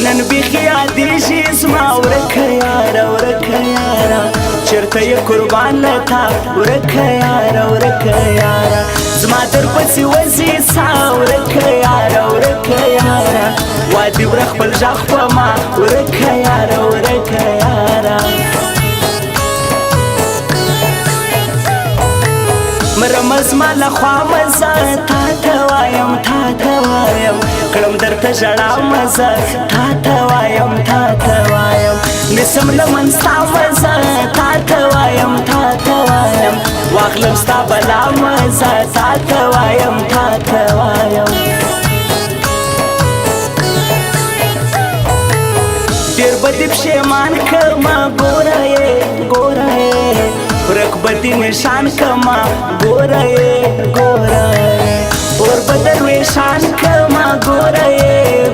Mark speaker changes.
Speaker 1: نن بیخی عادی شي زما ورکه یاره ورکه یاره چرته یې قربان لتا ورکه یاره ورکه یاره زما در پسې وځي سا ورکه یاره ورکه یاره وادي وره خپل غږ په ما ورکه یاره ورکه یاره مرمز ما لخوا مزه تا ته وایم تا ته وایم کړم درته ژړا مزه تا ته وایم تا ته وایم نسم لمن ستا مزه تا ته وایم تا ته وایم واخلم ستا بلا مزه تا ته وایم تا ته وایم ډېر به دې پښېمان کړمه ګوره یې ګوره یې ورک به دې نشان کړمه ګوره یې ګوره یې اور به درویشان کړمه ګوره یې